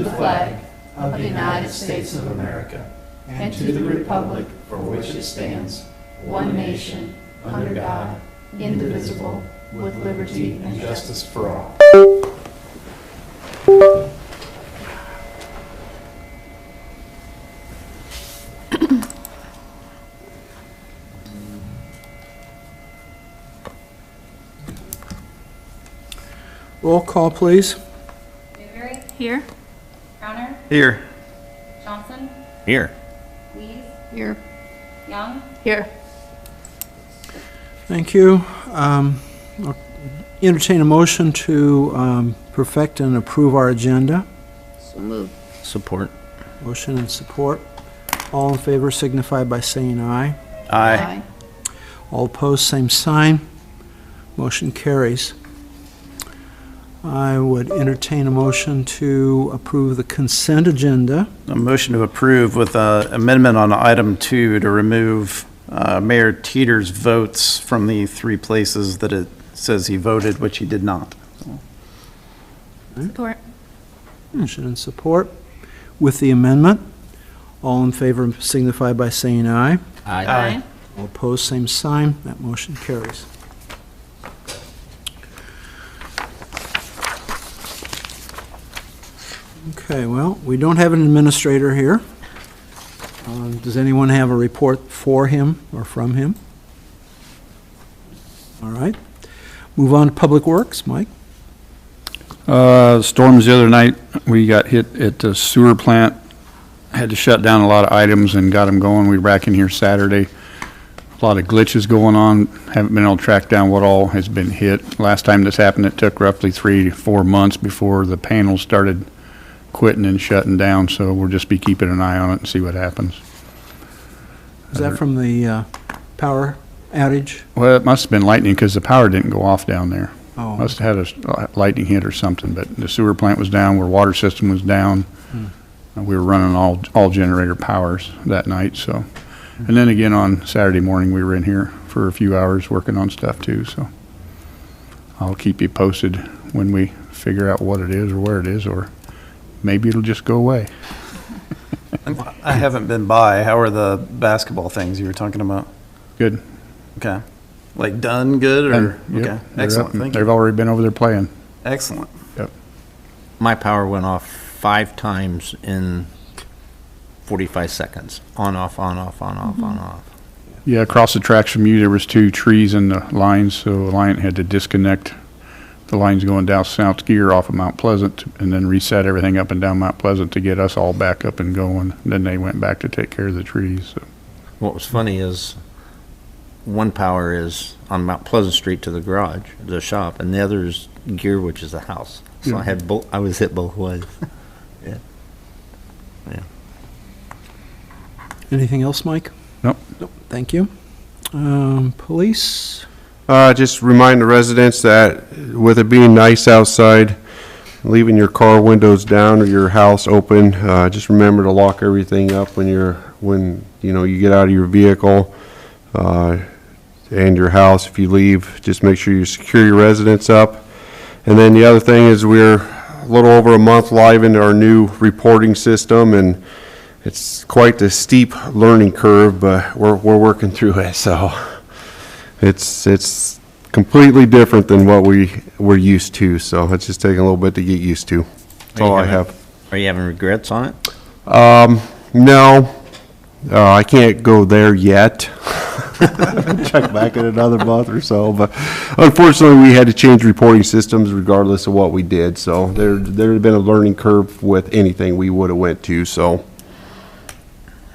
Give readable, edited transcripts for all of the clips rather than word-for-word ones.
the flag of the United States of America and to the republic for which it stands, one nation, under God, indivisible, with liberty and justice for all. Roll call, please. Newberry? Here. Crowner? Here. Johnson? Here. Lees? Here. Young? Here. Thank you. I'll entertain a motion to perfect and approve our agenda. So moved. Support. Motion and support. All in favor signify by saying aye. Aye. All opposed, same sign. Motion carries. I would entertain a motion to approve the consent agenda. A motion to approve with amendment on item 2 to remove Mayor Teeter's votes from the 3 places that it says he voted, which he did not. Support. Motion and support with the amendment. All in favor signify by saying aye. Aye. All opposed, same sign. That motion carries. Okay, well, we don't have an administrator here. Does anyone have a report for him or from him? All right. Move on to Public Works. Mike? Storms the other night, we got hit at the sewer plant, had to shut down a lot of items and got them going. We were back in here Saturday. A lot of glitches going on. Haven't been able to track down what all has been hit. Last time this happened, it took roughly 3 to 4 months before the panels started quitting and shutting down, so we'll just be keeping an eye on it and see what happens. Is that from the power outage? Well, it must have been lightning because the power didn't go off down there. Oh, Must have had a lightning hit or something, but the sewer plant was down, our water system was down. We were running all generator powers that night, so. And then again on Saturday morning, we were in here for a few hours working on stuff too, so. I'll keep you posted when we figure out what it is or where it is, or maybe it'll just go away. I haven't been by. How are the basketball things you were talking about? Good. Okay. Like done good or? Yep, Okay. they're Excellent. up. Thank They've you. already been over there playing. Excellent. My power went off 5 times in 45 seconds. On, off, on, off, on, off, on, off. Yeah, across the tracks from you, there was 2 trees in the lines, so Alliant had to disconnect the lines going down South Gear off of Mount Pleasant and then reset everything up and down Mount Pleasant to get us all back up and going. Then they went back to take care of the trees. So. What was funny is one power is on Mount Pleasant Street to the garage, the shop, and the other is Gear, which is the house. So I had both. I was hit both ways. Yeah. anything else, Mike? Nope. Nope. Thank you. Police? Just remind the residents that with it being nice outside, leaving your car windows down or your house open, just remember to lock everything up when you get out of your vehicle and your house. If you leave, just make sure you secure your residence up. And then the other thing is we're a little over a month live into our new reporting system, and it's quite the steep learning curve, but we're working through it. So it's completely different than what we're used to. So it's just taking a little bit to get used to. That's all I have. Are you having regrets on it? No, I can't go there yet. Check back in another month or so, but unfortunately we had to change reporting systems regardless of what we did. So there had been a learning curve with anything we would have went to. So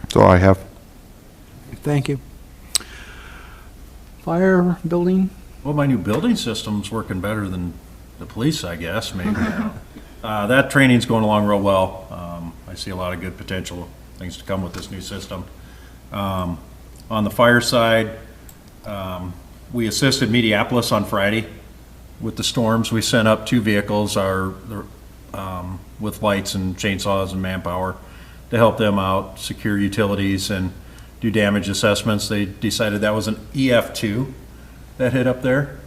that's all I have. Thank you. Fire building? Well, my new building system's working better than the police, I guess, maybe. That training's going along real well. I see a lot of good potential things to come with this new system. On the fire side, we assisted Mediapolis on Friday with the storms. We sent up 2 vehicles with lights and chainsaws and manpower to help them out, secure utilities, and do damage assessments. They decided that was an EF2 that hit up there,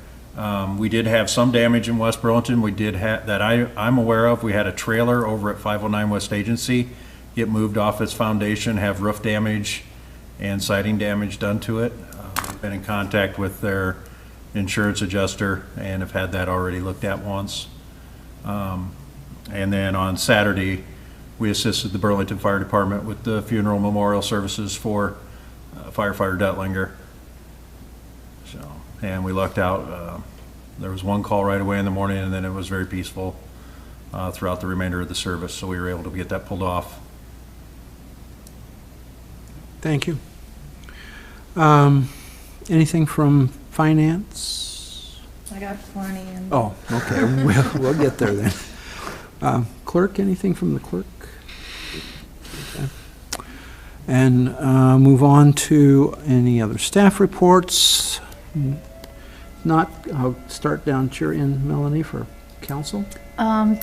We did have some damage in West Burlington. We did have, that I'm aware of, we had a trailer over at 509 West Agency get moved off its foundation, have roof damage and siding damage done to it. We've been in contact with their insurance adjuster and have had that already looked at once. And then on Saturday, we assisted the Burlington Fire Department with the funeral memorial services for firefighter Detlinger. So, and we lucked out. There was one call right away in the morning, and then it was very peaceful throughout the remainder of the service, so we were able to get that pulled off. Thank you. Anything from finance? I got plenty. Oh, okay, we'll get there then. Clerk, anything from the clerk? Okay. And move on to any other staff reports. Not, I'll start down at your end, Melanie, for council.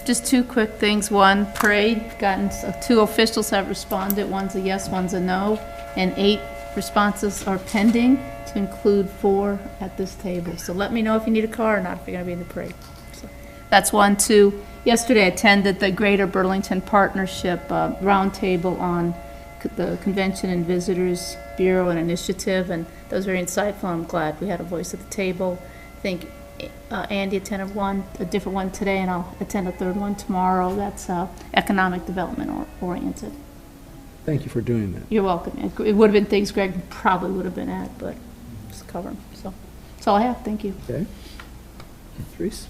Just two quick things. One, parade, gotten, 2 officials have responded. One's a yes, one's a no, and 8 responses are pending, to include 4 at this table. So let me know if you need a car or not, if you're gonna be in the parade. So that's one. 2, yesterday I attended the Greater Burlington Partnership Roundtable on the Convention and Visitors Bureau and Initiative, and that was very insightful. I'm glad we had a voice at the table. I think Andy attended one, a different one today, and I'll attend a third one tomorrow. That's economic development oriented. Thank you for doing that. You're welcome. It would have been things Greg probably would have been at, but just cover them. So that's all I have. Thank you. Okay. Therese?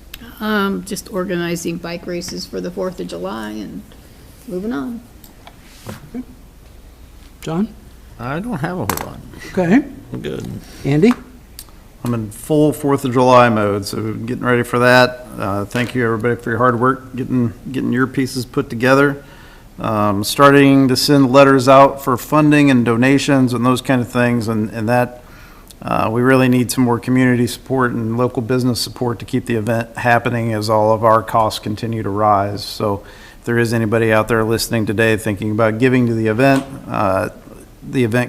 Just organizing bike races for the 4th of July and moving on. Okay. John? I don't have a whole lot. Okay. I'm good. Andy? I'm in full 4th of July mode, so getting ready for that. Thank you, everybody, for your hard work, getting your pieces put together. Starting to send letters out for funding and donations and those kind of things, and that we really need some more community support and local business support to keep the event happening as all of our costs continue to rise. So if there is anybody out there listening today thinking about giving to the event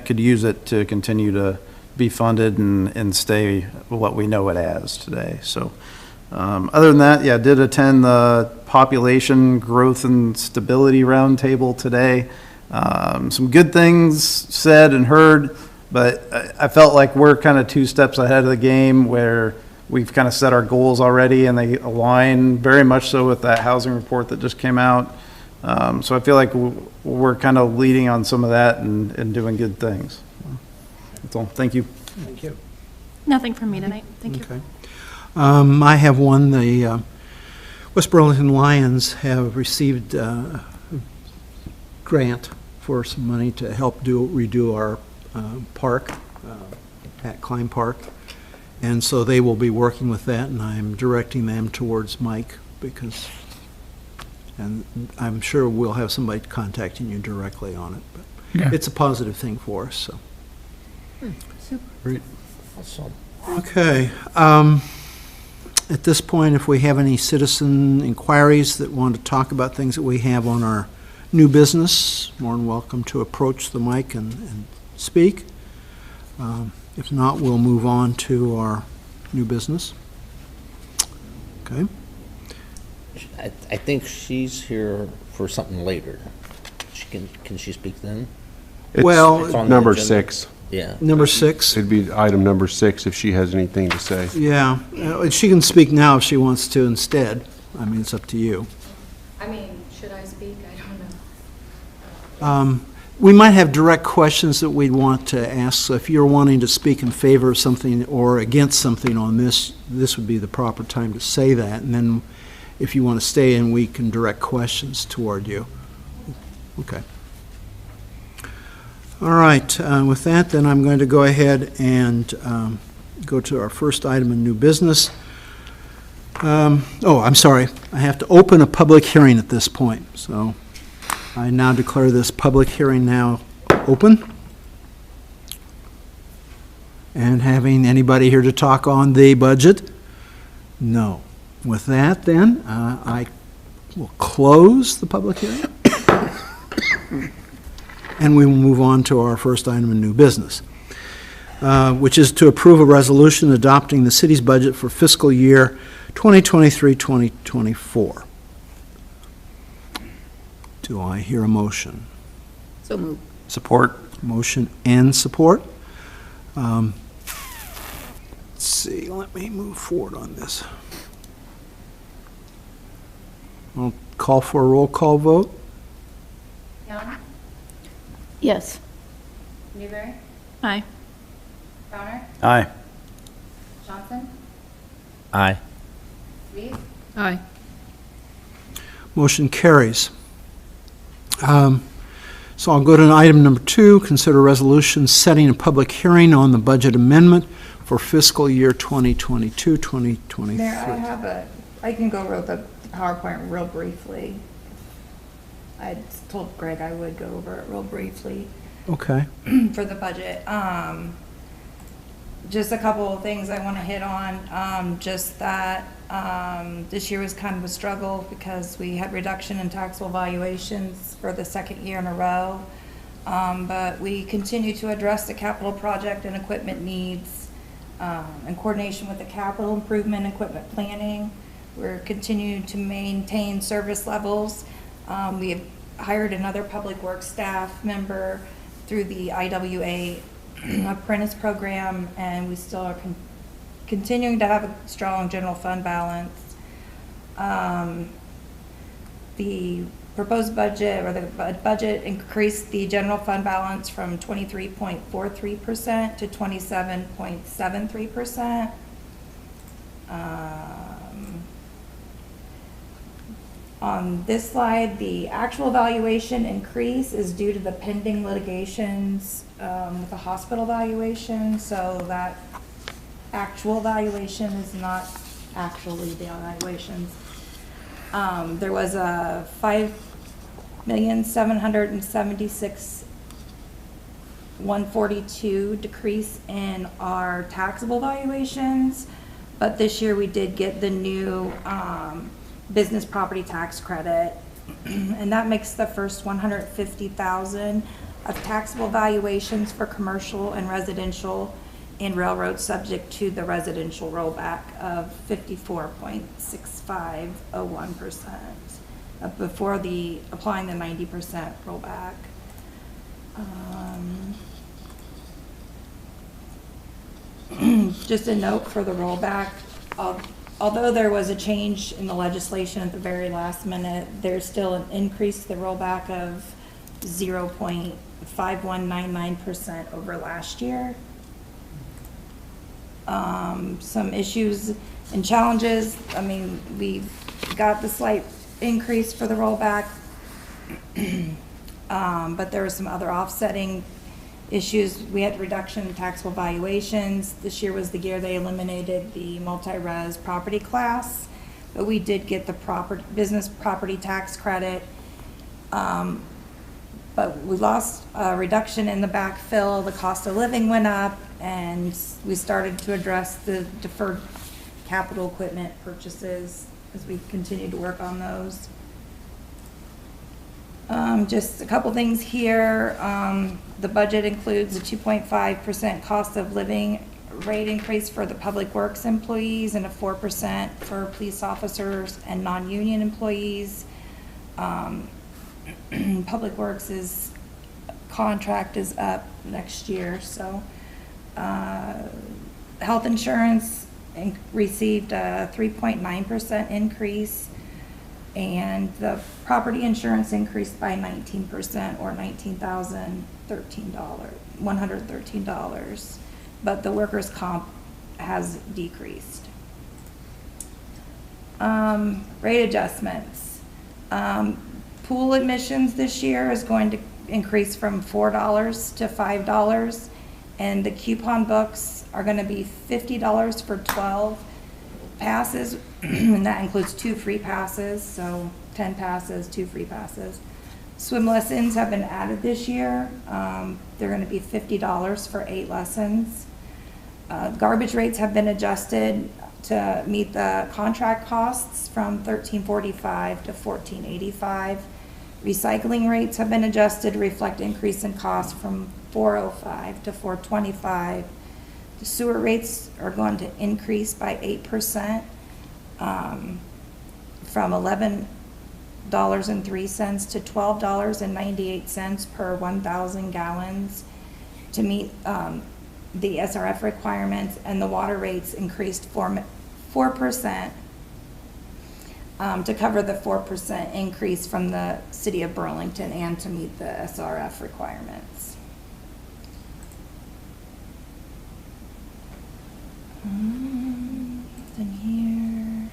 could use it to continue to be funded and stay what we know it as today. So other than that, yeah, I did attend the population growth and stability roundtable today. Some good things said and heard, but I felt like we're kind of 2 steps ahead of the game, where we've kind of set our goals already and they align very much so with that housing report that just came out. So I feel like we're kind of leading on some of that and doing good things. That's all. Thank you. Thank you. Nothing from me tonight. Thank you. Okay. I have one. The West Burlington Lions have received a grant for some money to help redo our park at Klein Park. And so they will be working with that, and I'm directing them towards Mike, and I'm sure we'll have somebody contacting you directly on it. But Yeah. it's a positive thing for us, so. Super. Great. Awesome. Okay. At this point, if we have any citizen inquiries that want to talk about things that we have on our new business, more than welcome to approach the mic and speak. If not, we'll move on to our new business. Okay. I think she's here for something later. Can she speak then? It's Well, It's on the number agenda. 6. Yeah. Number 6. It'd be item number 6 if she has anything to say. Yeah, she can speak now if she wants to instead. I mean, it's up to you. I mean, should I speak? I don't know. We might have direct questions that we'd want to ask. So if you're wanting to speak in favor of something or against something on this, this would be the proper time to say that. And then if you want to stay in, we can direct questions toward you. Okay. All right. With that, then I'm going to go ahead and go to our first item in new business. I'm sorry. I have to open a public hearing at this point. So I now declare this public hearing now open. And having anybody here to talk on the budget? No. With that, then, I will close the public hearing. And we will move on to our first item in new business. which is to approve a resolution adopting the city's budget for fiscal year 2023-2024. Do I hear a motion? So moved. Support. Motion and support. Let's see, let me move forward on this. I'll call for a roll call vote. Young, Yes. Newberry, Aye. Crowner, Aye. Johnson, Aye. Reed, Aye. Motion carries. So I'll go to item number 2, consider resolution setting a public hearing on the budget amendment for fiscal year 2022-2023. Mayor, I can go over the PowerPoint real briefly. I told Greg I would go over it real briefly Okay. for the budget. Just a couple of things I want to hit on. Just that this year was kind of a struggle because we had reduction in taxable valuations for the second year in a row. But we continue to address the capital project and equipment needs in coordination with the capital improvement equipment planning. We're continuing to maintain service levels. We have hired another public works staff member through the IWA apprentice program, and we still are continuing to have a strong general fund balance. The proposed budget, or the budget, increased the general fund balance from 23.43% to 27.73%. On this slide, the actual valuation increase is due to the pending litigations with the hospital valuation, so that actual valuation is not actually the valuations. There was a $5,776,142 decrease in our taxable valuations, but this year we did get the new business property tax credit, and that makes the first $150,000 of taxable valuations for commercial and residential and railroad subject to the residential rollback of 54.6501% before applying the 90% rollback. Just a note for the rollback, although there was a change in the legislation at the very last minute, there's still an increase to the rollback of 0.5199% over last year. Some issues and challenges. I mean, we've got the slight increase for the rollback, but there were some other offsetting issues. We had reduction in taxable valuations. This year was the year they eliminated the multi-res property class, but we did get the business property tax credit. But we lost a reduction in the backfill. The cost of living went up, and we started to address the deferred capital equipment purchases as we continue to work on those. Just a couple things here. The budget includes a 2.5% cost of living rate increase for the public works employees and a 4% for police officers and non-union employees. Public Works' contract is up next year, so health insurance received a 3.9% increase, and the property insurance increased by 19%, or $113, but the workers' comp has decreased. Rate adjustments. Pool admissions this year is going to increase from $4 to $5, and the coupon books are going to be $50 for 12 passes, and that includes 2 free passes, so 10 passes, 2 free passes. Swim lessons have been added this year. They're going to be $50 for 8 lessons. Garbage rates have been adjusted to meet the contract costs from $13.45 to $14.85. Recycling rates have been adjusted to reflect increase in cost from $4.05 to $4.25, Sewer rates are going to increase by 8%, from $11.03 to $12.98 per 1,000 gallons to meet the SRF requirements, and the water rates increased 4% to cover the 4% increase from the city of Burlington and to meet the SRF requirements. In here.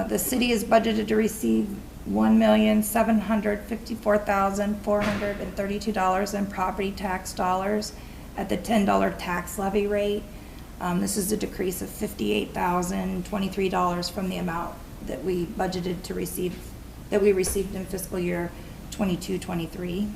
The city is budgeted to receive $1,754,432 in property tax dollars at the $10 tax levy rate. This is a decrease of $58,023 from the amount that we budgeted to receive, that we received in fiscal year 22-23.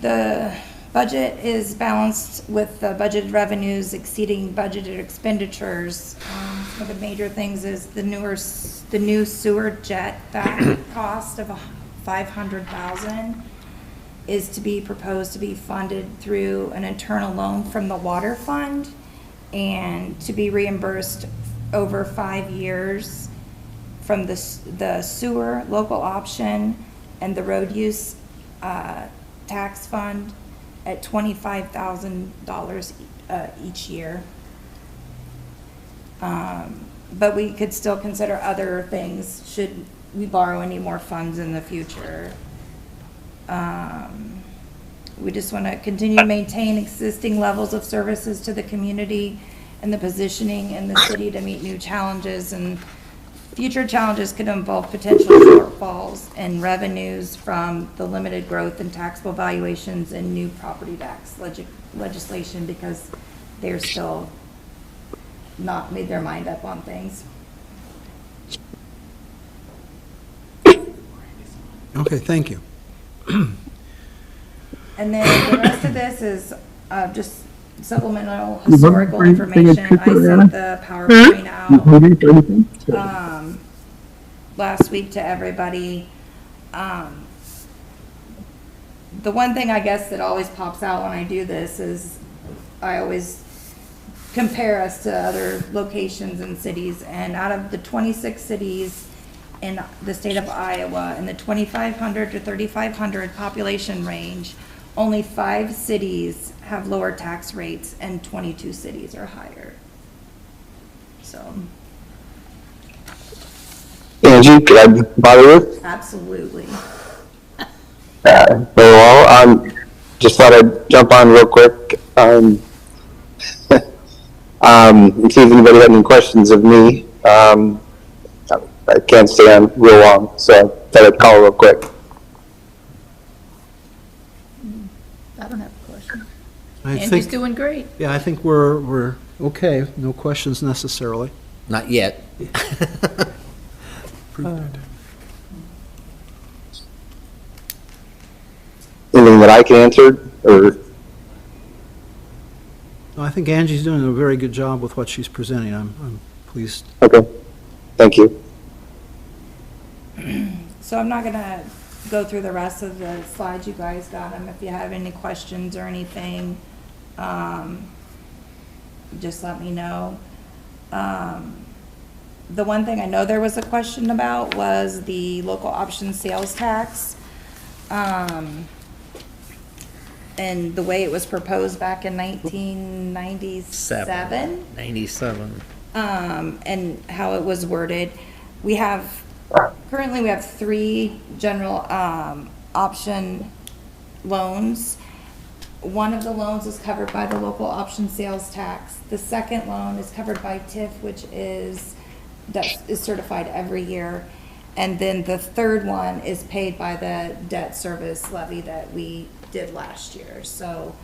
The budget is balanced with the budgeted revenues exceeding budgeted expenditures. One of the major things is the new sewer jet that cost of $500,000 is to be proposed to be funded through an internal loan from the water fund and to be reimbursed over 5 years from the sewer local option and the road use tax fund at $25,000 each year. But we could still consider other things should we borrow any more funds in the future. We just want to continue to maintain existing levels of services to the community and the positioning in the city to meet new challenges, and future challenges could involve potential shortfalls in revenues from the limited growth in taxable valuations and new property tax legislation because they're still not made their mind up on things. Okay, thank you. And then the rest of this is just supplemental historical information. I sent the PowerPoint out last week to everybody. The one thing I guess that always pops out when I do this is I always compare us to other locations and cities, and out of the 26 cities in the state of Iowa in the 2,500 to 3,500 population range, only 5 cities have lower tax rates and 22 cities are higher. So. Angie, could I bother you? Absolutely. Very well. Just thought I'd jump on real quick. And see if anybody had any questions of me. I can't stay on real long, so I thought I'd call real quick. I don't have a question. I Andy's think, doing great. yeah, I think we're okay. No questions necessarily. Not yet. Anything that I can answer, or? No, I think Angie's doing a very good job with what she's presenting. I'm pleased. Okay, thank you. So I'm not gonna go through the rest of the slides. You guys got them. If you have any questions or anything, just let me know. The one thing I know there was a question about was the local option sales tax. And the way it was proposed back in 1997. 97. And how it was worded. Currently we have 3 general option loans. One of the loans is covered by the local option sales tax. The second loan is covered by TIF, which is certified every year. And then the third one is paid by the debt service levy that we did last year. So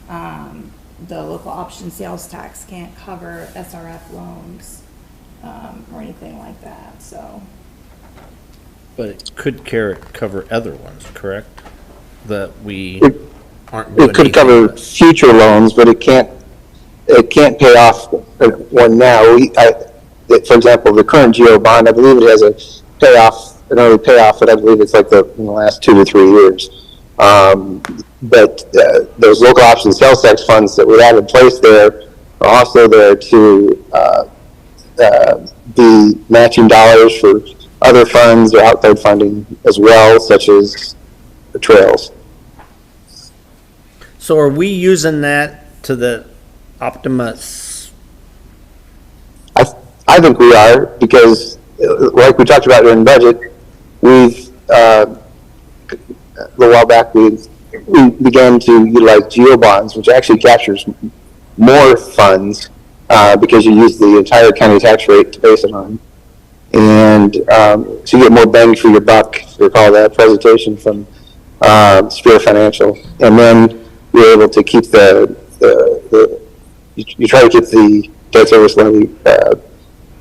the local option sales tax can't cover SRF loans or anything like that. So, But it could cover other ones, correct? That we aren't doing It could anything cover with. future loans, but it can't pay off one now. For example, the current GO bond, I believe it has a payoff an early payoff, but I believe it's like in the last 2 to 3 years. But those local option sales tax funds that we have in place there are also there to be matching dollars for other funds or outside funding as well, such as the trails. So are we using that to the Optimus? I think we are, because like we talked about during budget, we've a little while back we began to utilize geo bonds, which actually captures more funds because you use the entire county tax rate to base it on, and so you get more bang for your buck. If you recall that presentation from Spear Financial, and then you're able to keep you try to keep the debt service levy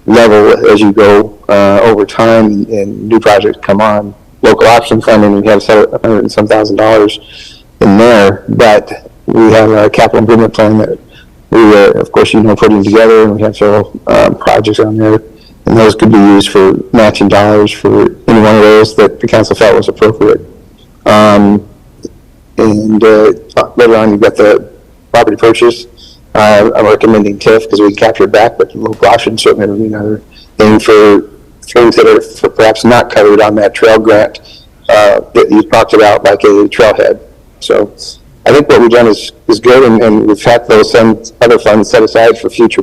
level as you go over time and new projects come on. Local option funding, we have $100 and some $1,000 in there, but we have a capital improvement plan that we are, of course, putting together, and we have several projects on there, and those could be used for matching dollars for any one of those that the council felt was appropriate. And later on, you've got the property purchase. I'm recommending TIF because we can capture it back, but local option certainly would be another thing for things that are perhaps not covered on that trail grant that you talked about, like a trailhead. So I think what we've done is good, and we've had those other funds set aside for future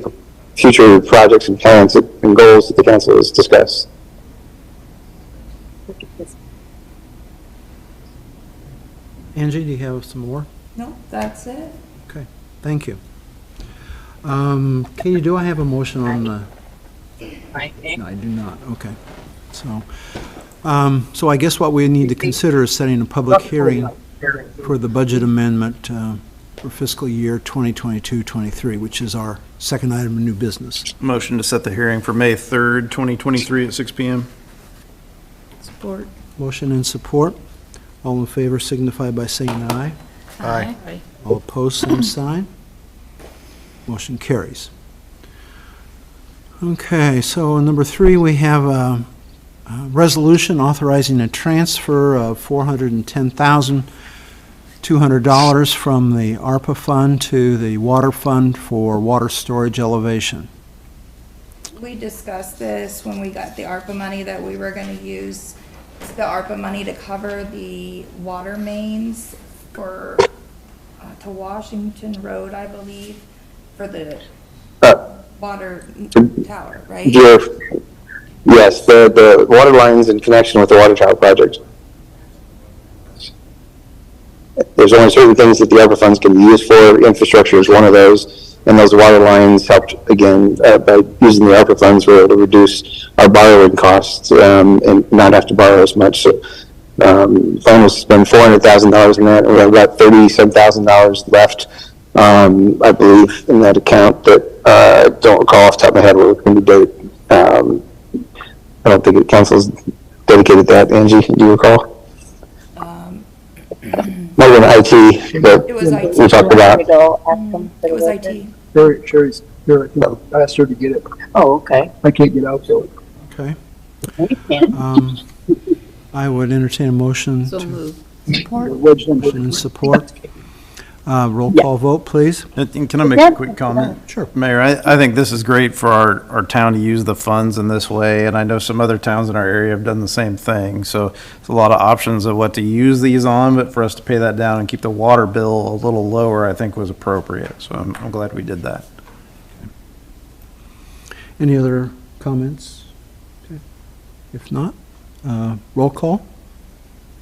projects and plans and goals that the council has discussed. Angie, do you have some more? No, that's it. Okay, thank you. Katie, do I have a motion on the? No, I do not. Okay. So I guess what we need to consider is setting a public hearing for the budget amendment for fiscal year 2022-23, which is our second item of new business. Motion to set the hearing for May 3rd, 2023 at 6 p.m. Support. Motion and support. All in favor signify by saying aye. Aye. All opposed, same sign. Motion carries. Okay, so number 3, we have a resolution authorizing a transfer of $410,200 from the ARPA fund to the water fund for water storage elevation. We discussed this when we got the ARPA money, that we were going to use the ARPA money to cover the water mains for to Washington Road, I believe, for the water tower, right? Yes, the water lines in connection with the water tower project. There's only certain things that the ARPA funds can be used for. Infrastructure is one of those, and those water lines helped, again, by using the ARPA funds, we're able to reduce our borrowing costs and not have to borrow as much. So plan was to spend $400,000 in that, and we have about $37,000 left, I believe, in that account that I don't recall off the top of my head what it's going to be dedicated. I don't think the council's dedicated that. Angie, do you recall? Might have been IT that It was IT. we talked about. It was IT. Sherry's here. No, I asked her to get it. Oh, okay. I can't get out, so. Okay. You can. I would entertain a motion. So to- moved. Motion and support. Roll call vote, please. And can I make a quick comment? Sure. Mayor, I think this is great for our town to use the funds in this way, and I know some other towns in our area have done the same thing. So it's a lot of options of what to use these on, but for us to pay that down and keep the water bill a little lower, I think was appropriate. So I'm glad we did that. Any other comments? Okay. If not, roll call.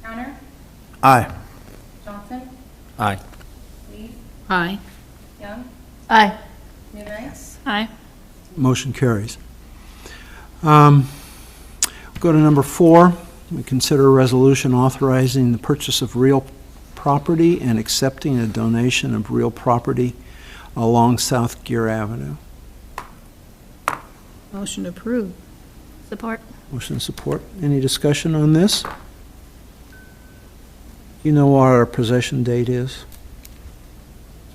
Counter, Aye. Johnson, Aye. Lee, Aye. Young, Aye. Newright. Aye. Motion carries. Go to number 4. We consider a resolution authorizing the purchase of real property and accepting a donation of real property along South Gear Avenue. Motion approved. Support. Motion and support. Any discussion on this? You know what our possession date is?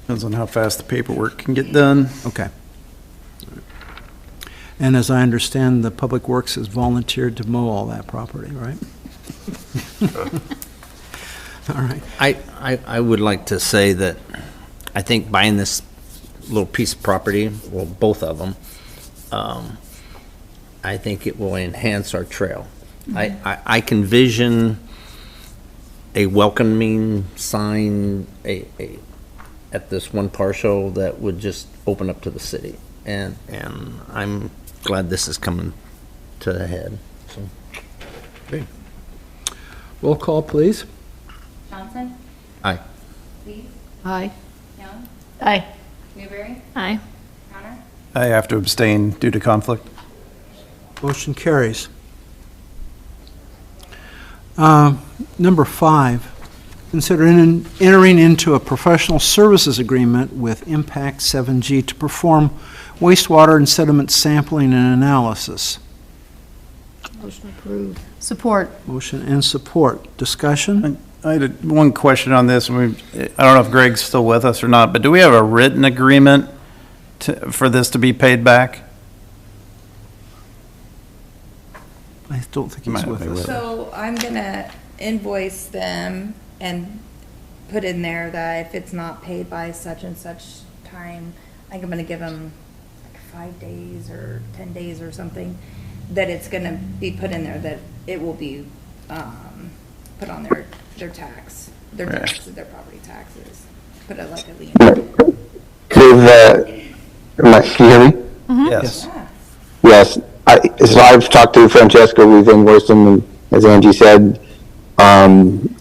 Depends on how fast the paperwork can get done. Okay. And as I understand, the Public Works has volunteered to mow all that property, right? All right. I would like to say that I think buying this little piece of property, well, both of them, I think it will enhance our trail. I can vision a welcoming sign at this one parcel that would just open up to the city. And I'm glad this is coming to a head. So. Roll call, please. Johnson? Aye. Lees? Aye. Young? Aye. Newberry? Aye. Crowner? I have to abstain due to conflict. Motion carries. Number 5, consider entering into a professional services agreement with Impact 7G to perform wastewater and sediment sampling and analysis. Motion approved. Support. Motion and support. Discussion? I had one question on this. I don't know if Greg's still with us or not, but do we have a written agreement for this to be paid back? I don't think he's Might with be us. with us. So I'm gonna invoice them and put in there that if it's not paid by such and such time, I think I'm gonna give them like 5 days or 10 days or something, that it's gonna be put in there that it will be, put on their tax, their Right. taxes, their property taxes. Put it like a lien. Can you hear me? Yes. Yes. So I've talked to Francesca, we've invoiced them, as Angie said, and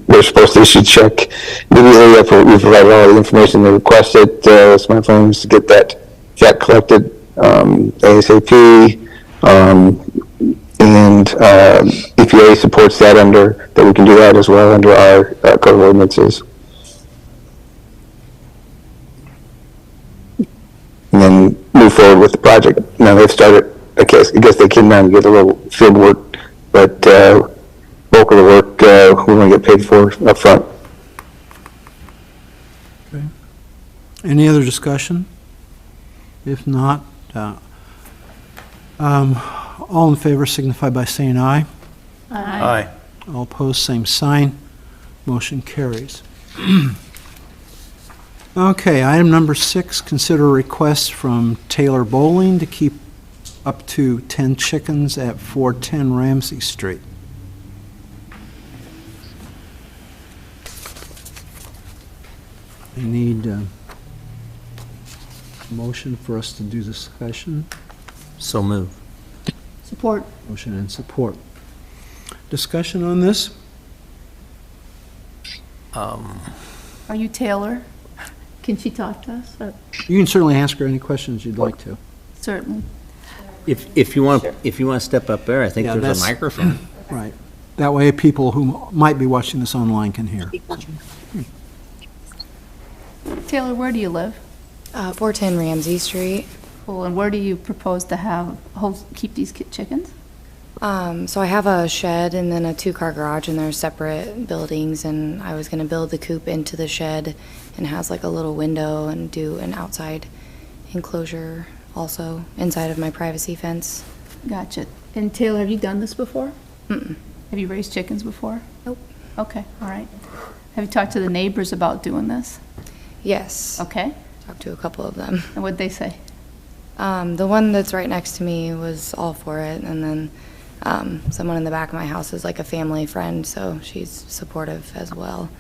they're supposed to issue a check immediately after we provided all the information they requested. So my plan is to get that check collected ASAP, and EPA supports that that we can do that as well under our code of ordinances. And then move forward with the project. Now they've started, I guess they came down and get a little field work, but bulk of the work we want to get paid for up front. Okay. Any other discussion? If not, all in favor signify by saying aye. Aye. All opposed, same sign. Motion carries. Okay, item number 6, consider a request from Taylor Bowling to keep up to 10 chickens at 410 Ramsey Street. I need a motion for us to do discussion. So move. Support. Motion and support. Discussion on this? Are you Taylor? Can she talk to us? You can certainly ask her any questions you'd like to. Certainly. If you want to step up there, I think Yeah, there's that's- a microphone. Right. That way people who might be watching this online can hear. Taylor, where do you live? 410 Ramsey Street. Cool, and where do you propose to keep these chickens? So I have a shed and then a 2-car garage, and they're separate buildings, and I was gonna build the coop into the shed, and has like a little window, and do an outside enclosure also inside of my privacy fence. Gotcha. And Taylor, have you done this before? Mm-mm. Have you raised chickens before? Nope. Okay, all right. Have you talked to the neighbors about doing this? Yes. Okay, Talked to a couple of them. and what'd they say? The one that's right next to me was all for it, and then someone in the back of my house is like a family friend, so she's supportive as well.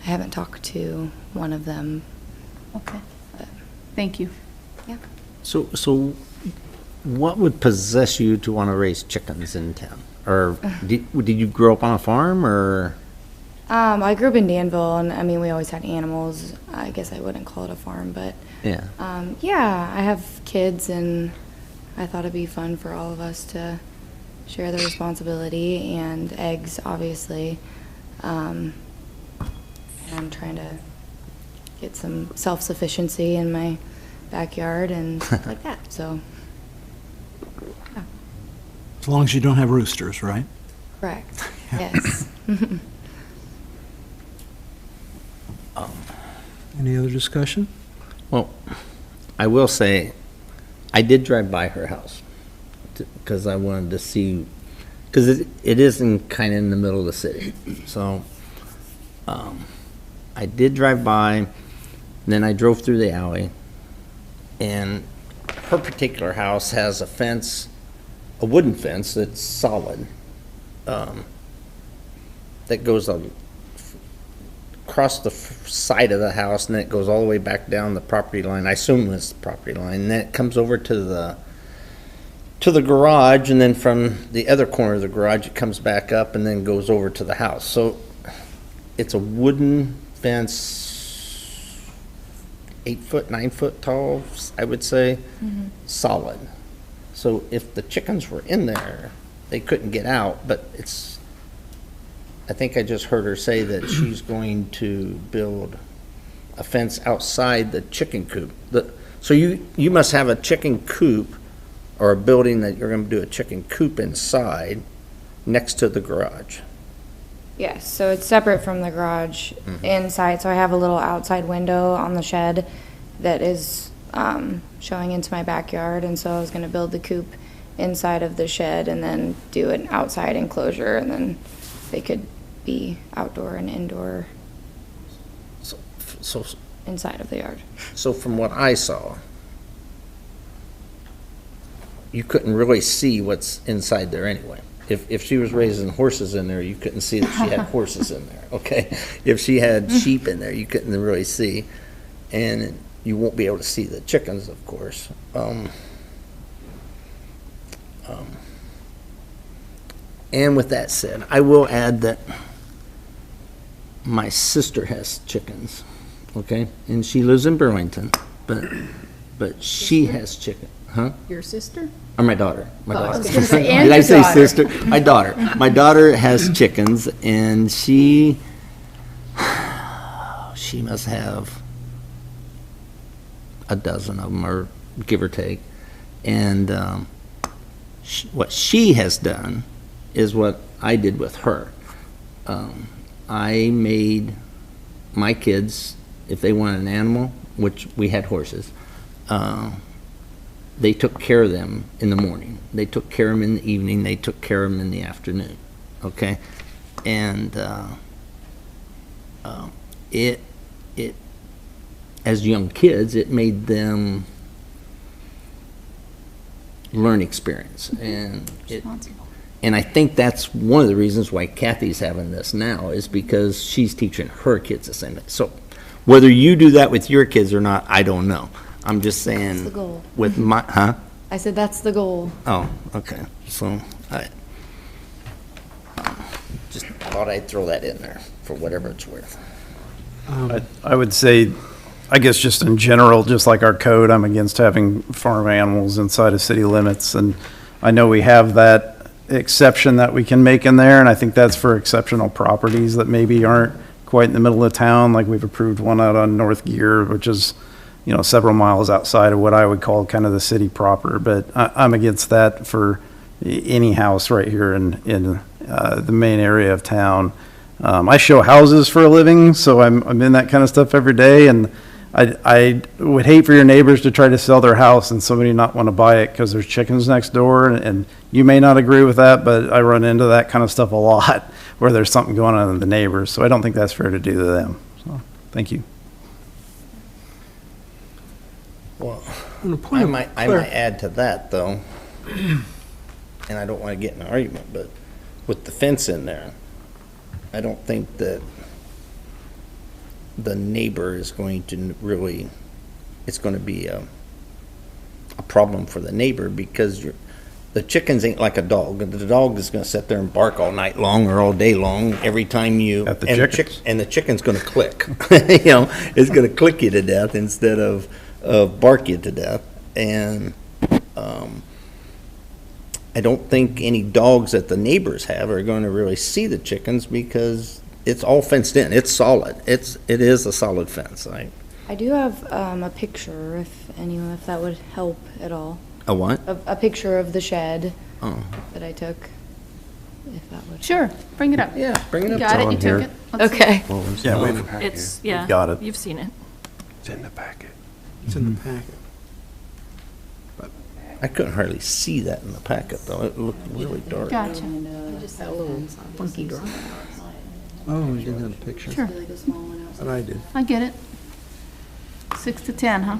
I haven't talked to one of them. Okay, thank you. Yeah. So what would possess you to want to raise chickens in town? Or did you grow up on a farm, or? I grew up in Danville, and I mean, we always had animals. I guess I wouldn't call it a farm, but Yeah. yeah, I have kids, and I thought it'd be fun for all of us to share the responsibility, and eggs, obviously. And I'm trying to get some self-sufficiency in my backyard and stuff like that, so. Yeah. As long as you don't have roosters, right? Correct, yes. Any other discussion? Well, I will say, I did drive by her house because I wanted to see, because it is kind of in the middle of the city. So I did drive by, and then I drove through the alley, and her particular house has a fence, a wooden fence that's solid, that goes across the side of the house, and then it goes all the way back down the property line. I assume it's the property line, and then it comes over to the garage, and then from the other corner of the garage, it comes back up and then goes over to the house. So it's a wooden fence, 8 foot, 9 foot tall, I would say, solid. So if the chickens were in there, they couldn't get out, but I think I just heard her say that she's going to build a fence outside the chicken coop. So you must have a chicken coop or a building that you're going to do a chicken coop inside next to the garage. Yes, so it's separate from the garage inside. So I have a little outside window on the shed that is showing into my backyard. And so I was going to build the coop inside of the shed and then do an outside enclosure, and then they could be outdoor and indoor So inside of the yard. So from what I saw, you couldn't really see what's inside there anyway. If she was raising horses in there, you couldn't see that she had horses in there, okay? If she had sheep in there, you couldn't really see. And you won't be able to see the chickens, of course. And with that said, I will add that my sister has chickens, okay? And she lives in Burlington, but she has chicken, huh? Your sister? Or my daughter. My Oh, I daughter. was gonna say, and Did I your say daughter. sister? My daughter. My daughter has chickens, and she must have a dozen of them, or give or take. And what she has done is what I did with her. I made my kids, if they wanted an animal, which we had horses, they took care of them in the morning. They took care of them in the evening. They took care of them in the afternoon. Okay? And it as young kids, it made them learn experience. And I think that's one of the reasons why Kathy's having this now, is because she's teaching her kids the same thing. So whether you do that with your kids or not, I don't know. I'm just saying. That's the goal. With my, huh? I said that's the goal. Oh, okay. So I just thought I'd throw that in there for whatever it's worth. I would say, I guess just in general, just like our code, I'm against having farm animals inside of city limits. And I know we have that exception that we can make in there, and I think that's for exceptional properties that maybe aren't quite in the middle of town. Like we've approved one out on North Gear, which is, you know, several miles outside of what I would call kind of the city proper. But I'm against that for any house right here in the main area of town. I show houses for a living, so I'm in that kind of stuff every day, and I would hate for your neighbors to try to sell their house and somebody not want to buy it because there's chickens next door, and you may not agree with that, but I run into that kind of stuff a lot where there's something going on in the neighbors, so I don't think that's fair to do to them. So, thank you. Well, I might add to that, though, and I don't want to get in an argument, but with the fence in there, I don't think that the neighbor is going to really, it's going to be a problem for the neighbor, because the chickens ain't like a dog. The dog is going to sit there and bark all night long or all day long every time you, At the chickens. and the chicken's going to click. You know, it's going to click you to death instead of bark you to death. And I don't think any dogs that the neighbors have are going to really see the chickens, because it's all fenced in. It's solid. It is a solid fence. I do have a picture, if that would help at all. A what? A picture of the shed Oh. that I took, if that would. Sure, bring it up. Yeah, bring it up. Got it, you on here. took it. Let's see. Okay. Yeah, we've It's, yeah. got it. You've seen it. It's in the packet. It's in the packet. I couldn't hardly see that in the packet, though. It looked really dark. Gotcha. Had a little funky drawing. Oh, we didn't have a picture. Sure. But I did. I get it. 6 to 10, huh?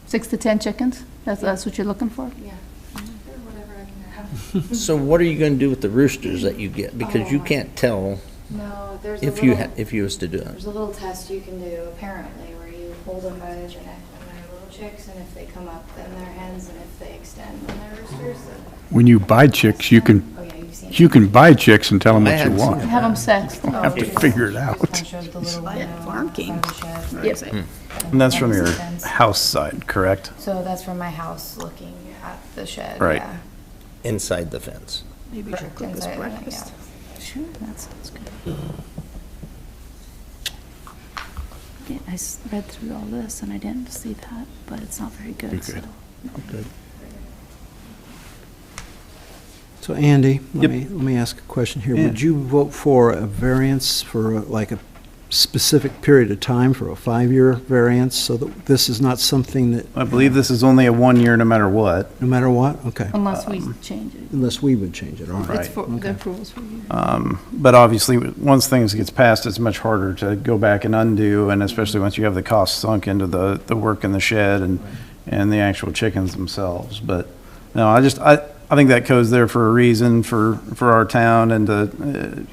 6 to 10 chickens? That's what you're looking for? Yeah. Whatever I can have. So what are you gonna do with the roosters that you get? Because you can't tell No, there's a if you, little, if you was to do it. there's a little test you can do apparently where you hold them by their neck when they're little chicks, and if they come up, then they're hens, and if they extend, then they're roosters. When you buy chicks, you can, Oh, yeah, you've seen it. you can buy chicks and tell them I what you hadn't seen want. it. Have them sexed. Don't have to figure it out. Just showed the little Buy it window Farm outside King. the shed. Yes. And that's from your the fence. house side, correct? So that's from my house looking at the shed. Right. Yeah. Inside the fence. Maybe you should cook us Inside, breakfast. yeah. Sure, that sounds good. Yeah, read through all this and I didn't see that, but it's not very good, so. Good. So Andy, Yep. let me ask a question here. Yeah. Would you vote for a variance for like a specific period of time, for a 5-year variance, so that this is not something that, I believe this is only a 1 year no matter what. no matter what? Okay. Unless we change it. Unless we would change it, all right. It's for, the Okay. approval's for you. But obviously, once things gets passed, it's much harder to go back and undo, and especially once you have the cost sunk into the work in the shed and the actual chickens themselves. But, no, I think that code's there for a reason, for our town, and to,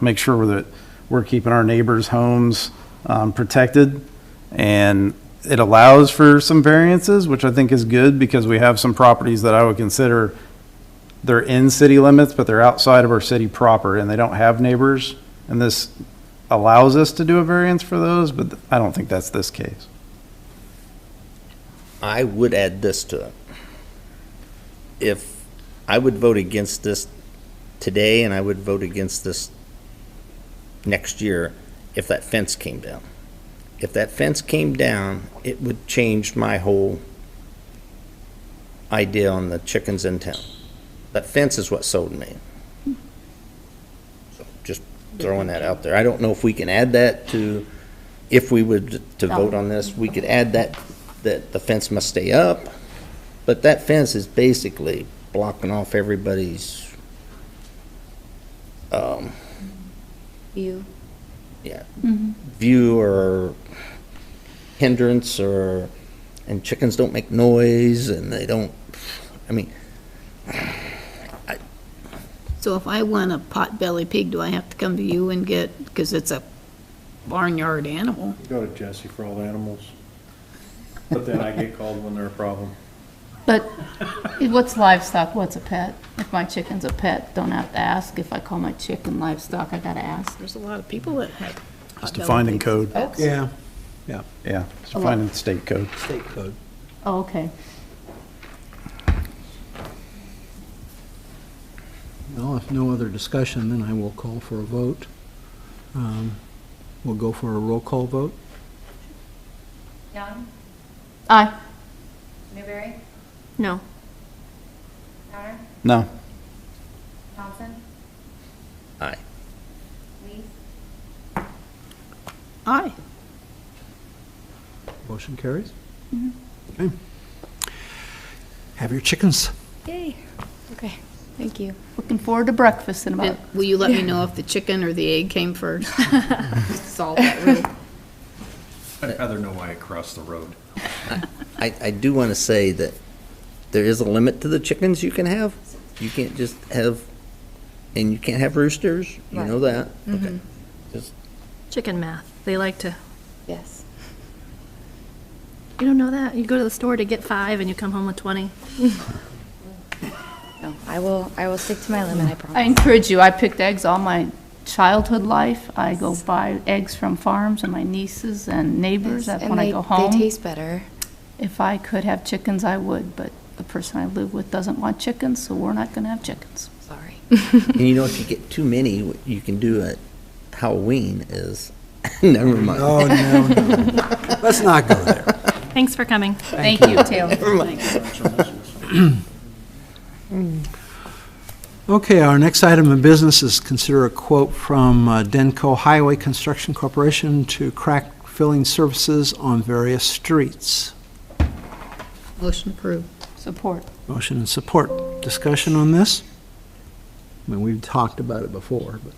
make sure that we're keeping our neighbors' homes protected. And it allows for some variances, which I think is good, because we have some properties that I would consider they're in city limits, but they're outside of our city proper, and they don't have neighbors. And this allows us to do a variance for those, but I don't think that's this case. I would add this to it. If I would vote against this today, and I would vote against this next year if that fence came down. If that fence came down, it would change my whole idea on the chickens in town. That fence is what sold me. So just throwing that out there. I don't know if we can add that to, if we would to vote on this, we could add that the fence must stay up, but that fence is basically blocking off everybody's, You. yeah, view or hindrance, and chickens don't make noise, and they don't, I mean, So if I want a pot-belly pig, do I have to come to you and get, because it's a barnyard animal? Go to Jesse for all the animals. But then I get called when they're a problem. But what's livestock, what's a pet? If my chicken's a pet, don't have to ask. If I call my chicken livestock, I gotta ask. There's a lot of people that have. It's defined in code. Yeah, Yeah, it's defined in state code. state code. Oh, okay. Well, if no other discussion, then I will call for a vote. We'll go for a roll call vote. Young, Aye. Newberry, No. Crowner, No. Thompson, aye. Lees. Aye. Motion carries. Okay. Have your chickens. Yay. Okay, thank you. Looking forward to breakfast in about, Will you let me know if the chicken or the egg came first? Solve that riddle. I'd rather know why it crossed the road. I do want to say that there is a limit to the chickens you can have. You can't just have, and you can't have roosters, you know that. Okay. Just Chicken math. They like to. Yes. You don't know that? You go to the store to get 5 and you come home with 20. No, I will stick to my limit, I promise. I encourage you, I picked eggs all my childhood life. I go buy eggs from farms and my nieces and neighbors. Yes, When I go They home, taste better. if I could have chickens, I would, but the person I live with doesn't want chickens, so we're not gonna have chickens. Sorry. And if you get too many, what you can do at Halloween is, never mind. Oh, no, no. Let's not go there. Thanks for coming. Thank you, Taylor. Okay, our next item of business is consider a quote from Denco Highway Construction Corporation to crack filling services on various streets. Motion approved. Support. Motion and support. Discussion on this? I mean, we've talked about it before, but.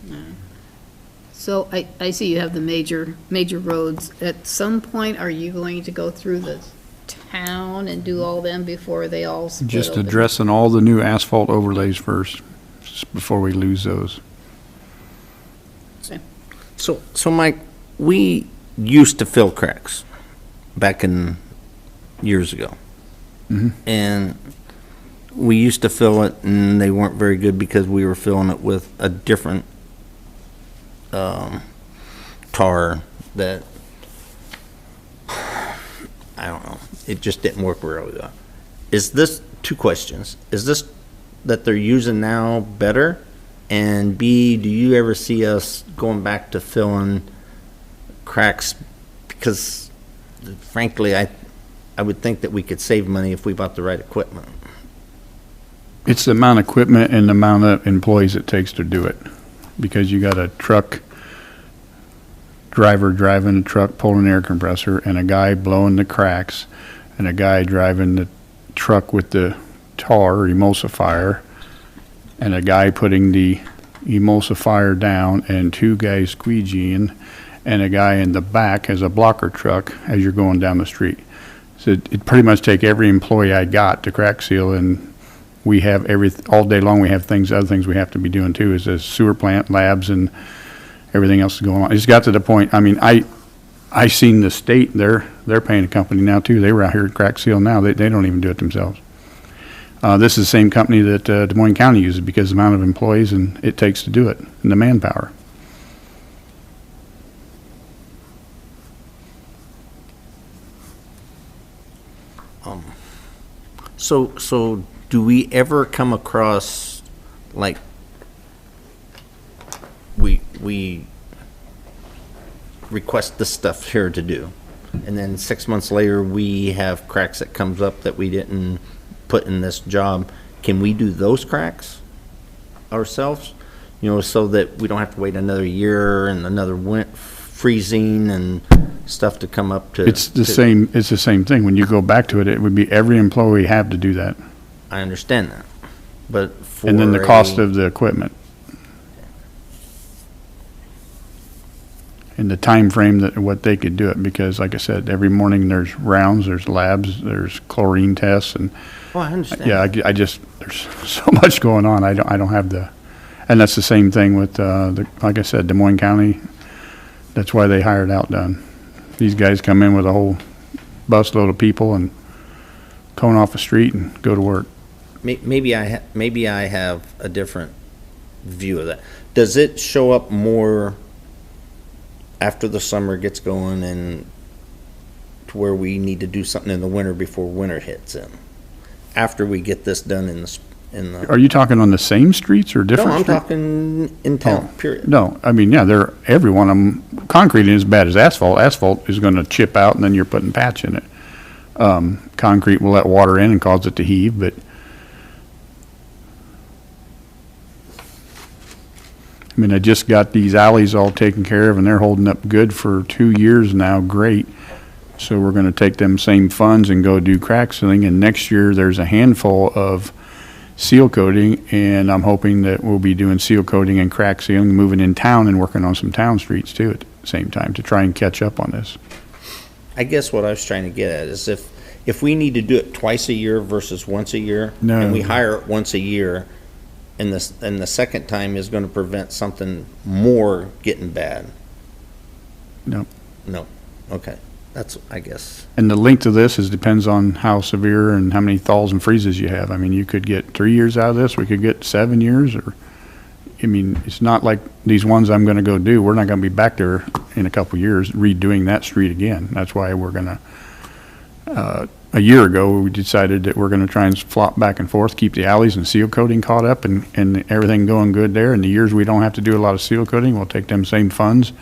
So I see you have the major roads. At some point, are you going to go through the town and do all them before they all split Just open? addressing all the new asphalt overlays first, just before we lose those. So Mike, we used to fill cracks back in years ago. Mhm. And we used to fill it and they weren't very good because we were filling it with a different tar that, I don't know, it just didn't work really well. Is this, two questions, is this that they're using now better? And B, do you ever see us going back to filling cracks? Because frankly, I would think that we could save money if we bought the right equipment. It's the amount of equipment and the amount of employees it takes to do it. Because you got a truck driver driving a truck, pulling an air compressor, and a guy blowing the cracks, and a guy driving the truck with the tar or emulsifier, and a guy putting the emulsifier down, and two guys squeegeeing, and a guy in the back has a blocker truck as you're going down the street. So it pretty much take every employee I got to crack seal, and we have all day long we have other things we have to be doing too, is a sewer plant, labs, and everything else is going on. It's got to the point, I mean, I seen the state, they're paying a company now too. They were out here at crack seal now. They don't even do it themselves. This is the same company that Des Moines County uses because of the amount of employees and it takes to do it, and the manpower. So do we ever come across, like, we request this stuff here to do, and then 6 months later, we have cracks that comes up that we didn't put in this job? Can we do those cracks ourselves? You know, so that we don't have to wait another year and another freezing and stuff to come up to. It's the same thing. When you go back to it, it would be every employee have to do that. I understand that, but for And then the cost of the equipment. And the time frame that what they could do it, because like I said, every morning there's rounds, there's labs, there's chlorine tests, and Well, I understand. yeah, I just there's so much going on. I don't have the, and that's the same thing with like I said, Des Moines County. That's why they hired Outdone. These guys come in with a whole busload of people and cone off the street and go to work. Maybe I have a different view of that. Does it show up more after the summer gets going and to where we need to do something in the winter before winter hits in? After we get this done in the. Are you talking on the same streets or different? No, I'm streets? talking in town. Period. No, I mean, yeah, every one of them. Concrete isn't as bad as asphalt. Asphalt is going to chip out, and then you're putting patch in it. Concrete will let water in and cause it to heave, but I mean, I just got these alleys all taken care of, and they're holding up good for 2 years now. Great. So we're going to take them same funds and go do crack sealing, and next year there's a handful of seal coating, and I'm hoping that we'll be doing seal coating and crack sealing, moving in town and working on some town streets too at the same time to try and catch up on this. I guess what I was trying to get at is if we need to do it twice a year versus once a year, No. and we hire it once a year, and the second time is going to prevent something more getting bad. No. No. Okay. That's, I guess. And the length of this depends on how severe and how many thaws and freezes you have. I mean, you could get 3 years out of this, we could get 7 years, or, I mean, it's not like these ones I'm gonna go do, we're not gonna be back there in a couple years redoing that street again. That's why we're gonna, a year ago, we decided that we're gonna try and flop back and forth, keep the alleys and seal coating caught up and everything going good there. And the years we don't have to do a lot of seal coating, we'll take them same funds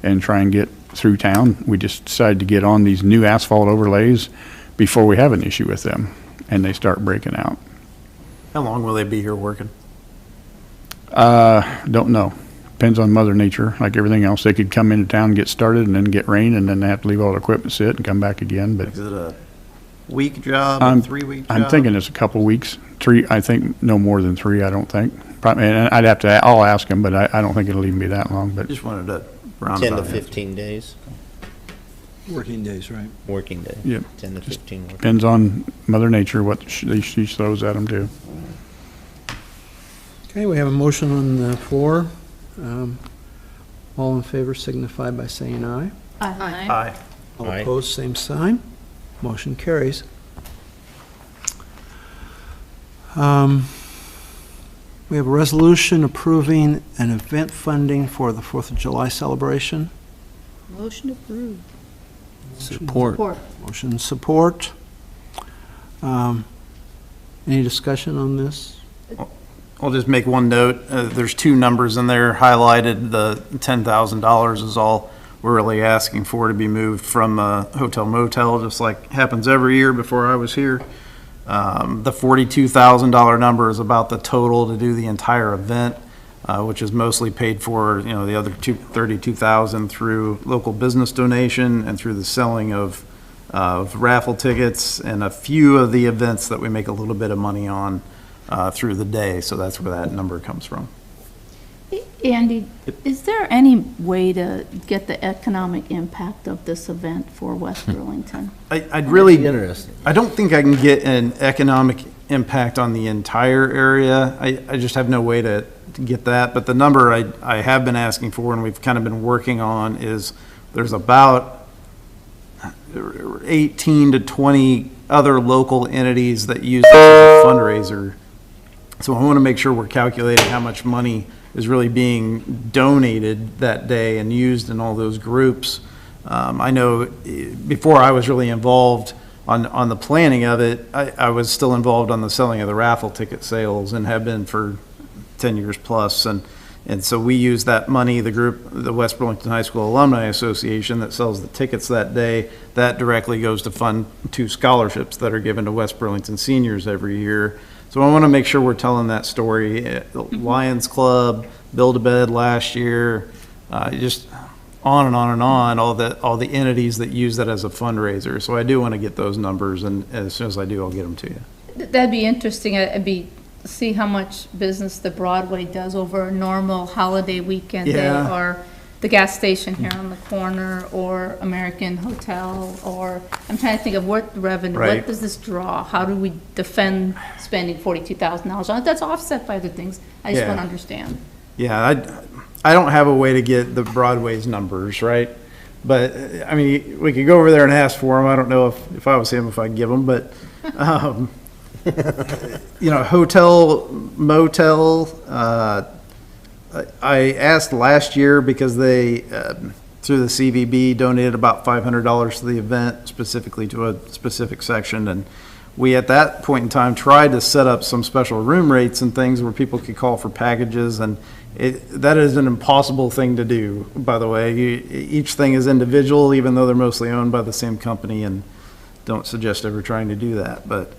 and try and get through town. We just decided to get on these new asphalt overlays before we have an issue with them and they start breaking out. How long will they be here working? Don't know. Depends on Mother Nature, like everything else. They could come into town and get started and then get rain and then they have to leave all their equipment sit and come back again, but Is it a week job, a I'm- 3-week job? I'm thinking it's a couple weeks, 3, I think no more than 3, I don't think. Probably, and I'll ask him, but I don't think it'll even be that long, but Just wanted to round 10 to about it. 15 days, Working days, right? working day. Yep. 10 to 15 working. depends on Mother Nature, what she throws at them too. Okay, we have a motion on the floor. All in favor signify by saying aye. Aye. Aye. All Aye. opposed, same sign. Motion carries. We have a resolution approving an event funding for the 4th of July celebration. Motion approved. Support. Motion support. Any discussion on this? I'll just make one note. There's 2 numbers in there highlighted. The $10,000 is all we're really asking for to be moved from hotel motel, just like happens every year before I was here. The $42,000 number is about the total to do the entire event, which is mostly paid for, the other $32,000 through local business donation and through the selling of raffle tickets and a few of the events that we make a little bit of money on through the day. So that's where that number comes from. Andy, is there any way to get the economic impact of this event for West Burlington? I'd really, Interesting. I don't think I can get an economic impact on the entire area. I just have no way to get that. But the number I have been asking for and we've kind of been working on is there's about 18 to 20 other local entities that use this as a fundraiser. So I want to make sure we're calculating how much money is really being donated that day and used in all those groups. I know before I was really involved on the planning of it, I was still involved on the selling of the raffle ticket sales and have been for 10 years plus. And so we use that money, the group, the West Burlington High School Alumni Association that sells the tickets that day, that directly goes to fund 2 scholarships that are given to West Burlington seniors every year. So I want to make sure we're telling that story. Lions Club, Build-A-Bed last year, just on and on and on, all the entities that use that as a fundraiser. So I do want to get those numbers, and as soon as I do, I'll get them to you. That'd be interesting. See how much business the Broadway does over a normal holiday weekend day, Yeah. or the gas station here on the corner, or American Hotel, or, I'm trying to think of what revenue, Right. what does this draw? How do we defend spending $42,000 on it? That's offset by other things. I just Yeah. want to understand. Yeah, I don't have a way to get the Broadway's numbers, right? But, I mean, we could go over there and ask for them. I don't know if I was him, if I'd give them, but, hotel, motel, I asked last year because they, through the CVB, donated about $500 to the event, specifically to a specific section. And we, at that point in time, tried to set up some special room rates and things where people could call for packages. And that is an impossible thing to do, by the way. Each thing is individual, even though they're mostly owned by the same company, and don't suggest ever trying to do that. But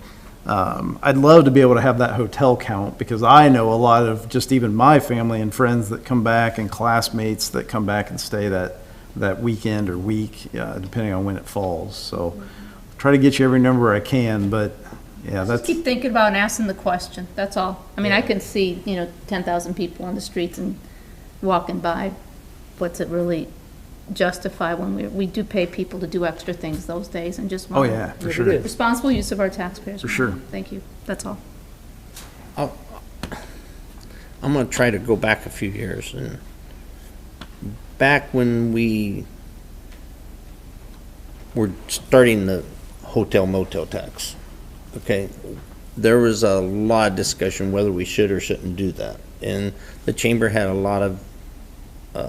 I'd love to be able to have that hotel count, because I know a lot of just even my family and friends that come back and classmates that come back and stay that weekend or week, depending on when it falls. So try to get you every number I can, but yeah, Just keep thinking about and asking the question, that's all. I mean, I can see, 10,000 people on the streets and walking by. What's it really justify when we do pay people to do extra things those days, and just want yeah, for sure. responsible use of our taxpayers' For money. sure. Thank you, that's all. I'm going to try to go back a few years. And back when we were starting the hotel motel tax, okay, there was a lot of discussion whether we should or shouldn't do that. And the chamber had a lot of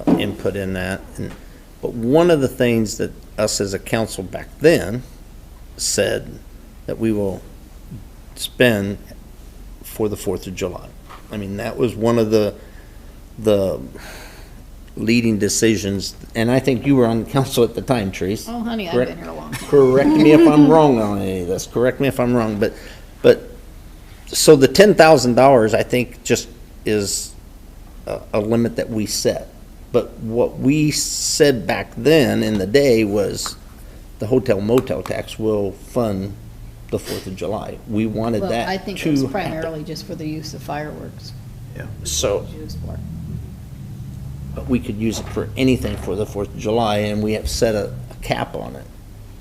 input in that. But one of the things that us as a council back then said that we will spend for the 4th of July. I mean, that was one of the leading decisions, and I think you were on the council at the time, Therese. Oh, honey, I've Correct- been here a long time. Correct me if I'm wrong on any of this. Correct me if I'm wrong, but so the $10,000, I think, just is a limit that we set. But what we said back then in the day was the hotel motel tax will fund the 4th of July. We wanted Well, that I think it was to primarily just for the use of fireworks. So, Used for. but we could use it for anything for the 4th of July, and we have set a cap on it.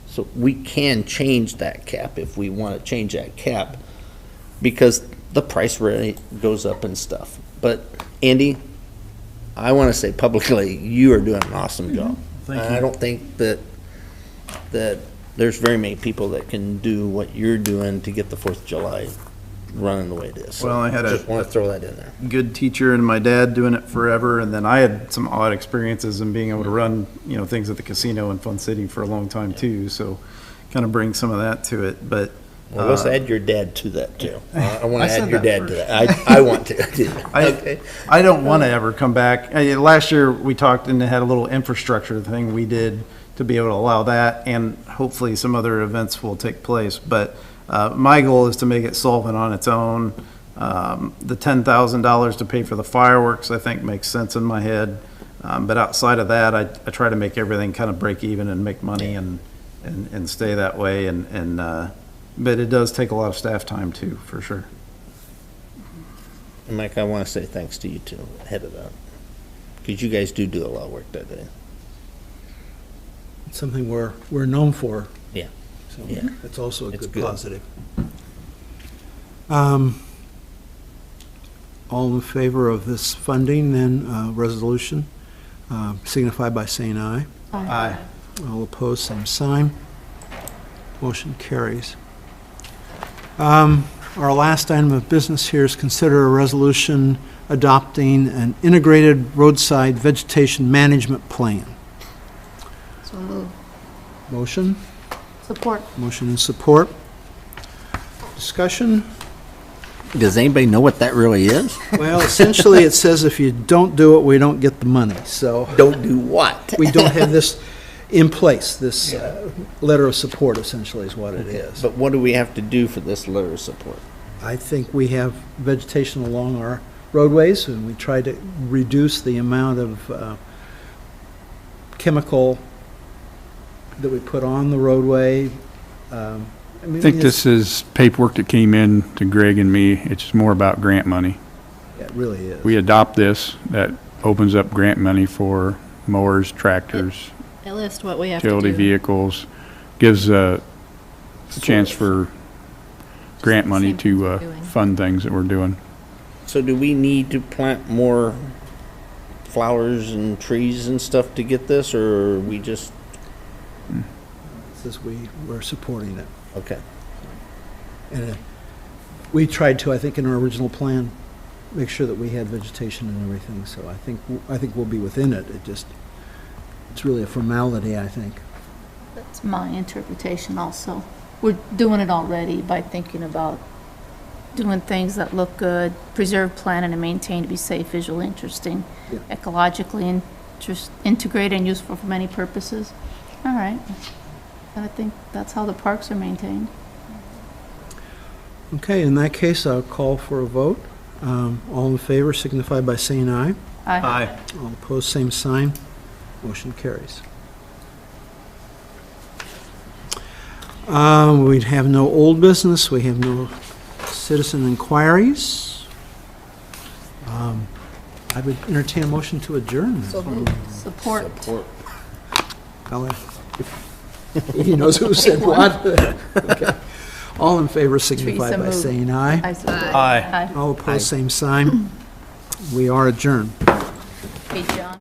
So we can change that cap if we want to change that cap, because the price really goes up and stuff. But Andy, I want to say publicly, you are doing an awesome job. Thank And I you. don't think that there's very many people that can do what you're doing to get the 4th of July running the way it is. So Well, I had just want to throw that in there. good teacher and my dad doing it forever, and then I had some odd experiences in being able to run, things at the casino in Fun City for a long time too, so kind of bring some of that to it, but. Well, let's add your dad to that too. I want I to said add your that dad to that. I want to. Okay. I don't want to ever come back. Last year, we talked and had a little infrastructure thing we did to be able to allow that, and hopefully some other events will take place, but my goal is to make it solvent on its own. The $10,000 to pay for the fireworks, I think, makes sense in my head. But outside of that, I try to make everything kind of break even and make money and stay that way. But it does take a lot of staff time too, for sure. And Mike, I want to say thanks to you too, ahead of that. Because you guys do a lot of work that day. It's something we're known for. Yeah. So Yeah. it's also a It's good good. positive. All in favor of this funding, then, resolution, signify by saying aye. Aye. All opposed, same sign. Motion carries. Our last item of business here is consider a resolution adopting an integrated roadside vegetation management plan. So move. Motion? Support. Motion and support. Discussion? Does anybody know what that really is? Well, essentially, it says if you don't do it, we don't get the money, so. Don't do what? We don't have this in place, this letter of support essentially is what it is. But what do we have to do for this letter of support? I think we have vegetation along our roadways, and we try to reduce the amount of chemical that we put on the roadway. I think this is paperwork that came in to Greg and me. It's more about grant money. It really is. We adopt this, that opens up grant money for mowers, tractors, They list what we have to do. utility vehicles, gives a chance for grant money Same thing we're to doing. fund things that we're doing. So do we need to plant more flowers and trees and stuff to get this, or we just, It says we're supporting it. okay. And we tried to, I think, in our original plan, make sure that we had vegetation and everything, so I think we'll be within it. It's really a formality, I think. That's my interpretation also. We're doing it already by thinking about doing things that look good, preserve, plan, and maintain to be safe, visually interesting, Yeah. ecologically integrated and useful for many purposes. All right. And I think that's how the parks are maintained. Okay, in that case, I'll call for a vote. All in favor signify by saying aye. Aye. All opposed, same sign. Motion carries. We'd have no old business. We have no citizen inquiries. I would entertain a motion to adjourn. So moved. Support. He knows who said what. Okay. All in favor signify Teresa by moved. saying aye. I support. Aye. Aye. All opposed, same sign. We are adjourned. Hey, John.